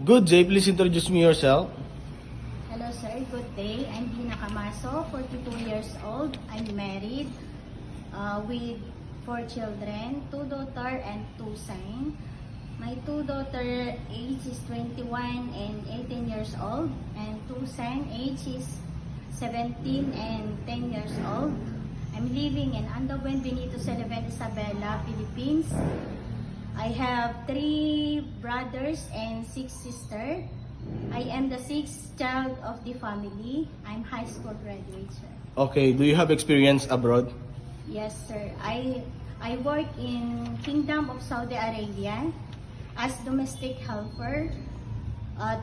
Good day, please introduce me yourself. Hello sir, good day. I'm Dina Camaso, 42 years old. I'm married with 4 children, 2 daughter and 2 son. My 2 daughter age is 21 and 18 years old, and 2 son age is 17 and 10 years old. I'm living in Andawen, Benito Salaven, Isabela, Philippines. I have 3 brothers and 6 sisters. I am the 6th child of the family. I'm high school graduate, sir. Okay, do you have experience abroad? Yes, sir. I work in Kingdom of Saudi Arabia as domestic helper,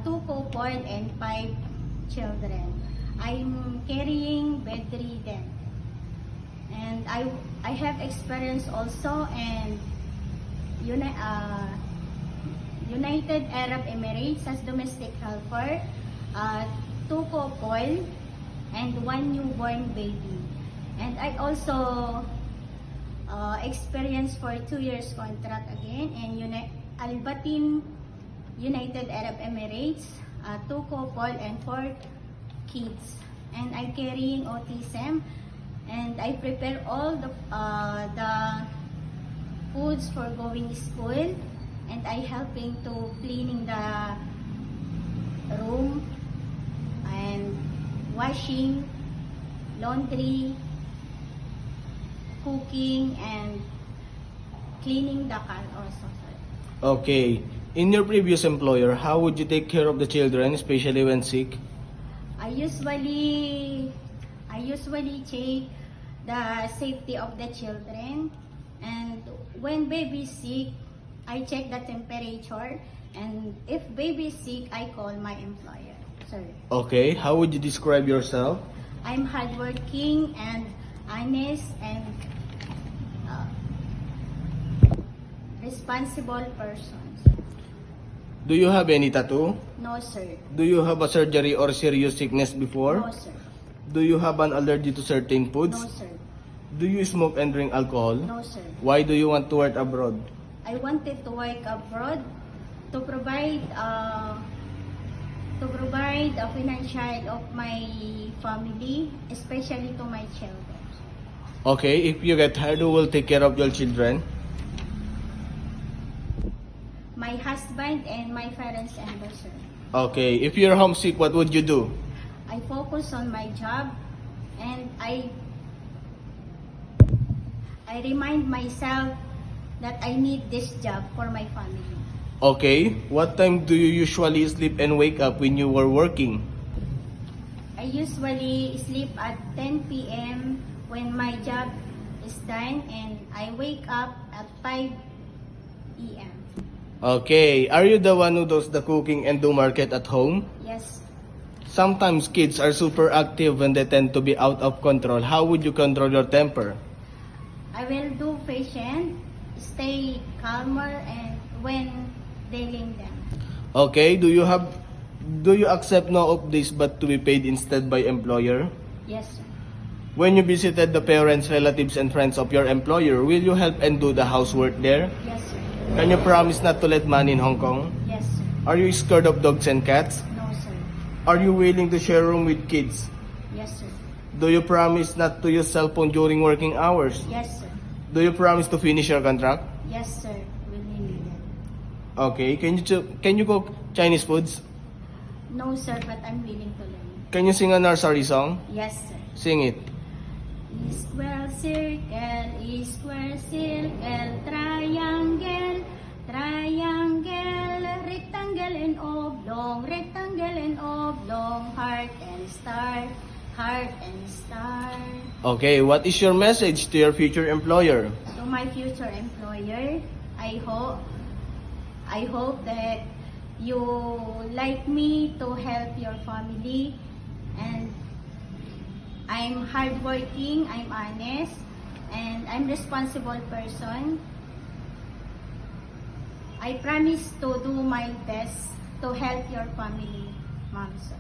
2 couple and 5 children. I'm carrying bedridden. And I have experience also in United Arab Emirates as domestic helper, 2 couple and 1 newborn baby. And I also experienced for 2 years contract again in Al Batin, United Arab Emirates, 2 couple and 4 kids. And I'm carrying autism, and I prepare all the foods for going to school, and I helping to cleaning the room and washing, laundry, cooking, and cleaning the car also, sir. Okay, in your previous employer, how would you take care of the children, especially when sick? I usually check the safety of the children, and when baby is sick, I check the temperature, and if baby is sick, I call my employer, sir. Okay, how would you describe yourself? I'm hardworking and honest and responsible person, sir. Do you have any tattoo? No, sir. Do you have a surgery or serious sickness before? No, sir. Do you have an allergy to certain foods? No, sir. Do you smoke and drink alcohol? No, sir. Why do you want to work abroad? I wanted to work abroad to provide a financial of my family, especially to my children. Okay, if you get hired, who will take care of your children? My husband and my parents and sir. Okay, if you're homesick, what would you do? I focus on my job, and I remind myself that I need this job for my family. Okay, what time do you usually sleep and wake up when you were working? I usually sleep at 10 p.m. when my job is done, and I wake up at 5 p.m. Okay, are you the one who does the cooking and do market at home? Yes. Sometimes kids are super active when they tend to be out of control. How would you control your temper? I will do patient, stay calmer, and when dealing them. Okay, do you accept no off days but to be paid instead by employer? Yes, sir. When you visited the parents, relatives, and friends of your employer, will you help and do the housework there? Yes, sir. Can you promise not to let money in Hong Kong? Yes, sir. Are you scared of dogs and cats? No, sir. Are you willing to share room with kids? Yes, sir. Do you promise not to use cell phone during working hours? Yes, sir. Do you promise to finish your contract? Yes, sir. Willingly. Okay, can you cook Chinese foods? No, sir, but I'm willing to learn. Can you sing a nursery song? Yes, sir. Sing it. Square circle, triangle, triangle, rectangle and oblong, heart and star, heart and star. Okay, what is your message to your future employer? To my future employer, I hope that you like me to help your family, and I'm hardworking, I'm honest, and I'm responsible person. I promise to do my best to help your family, ma'am, sir.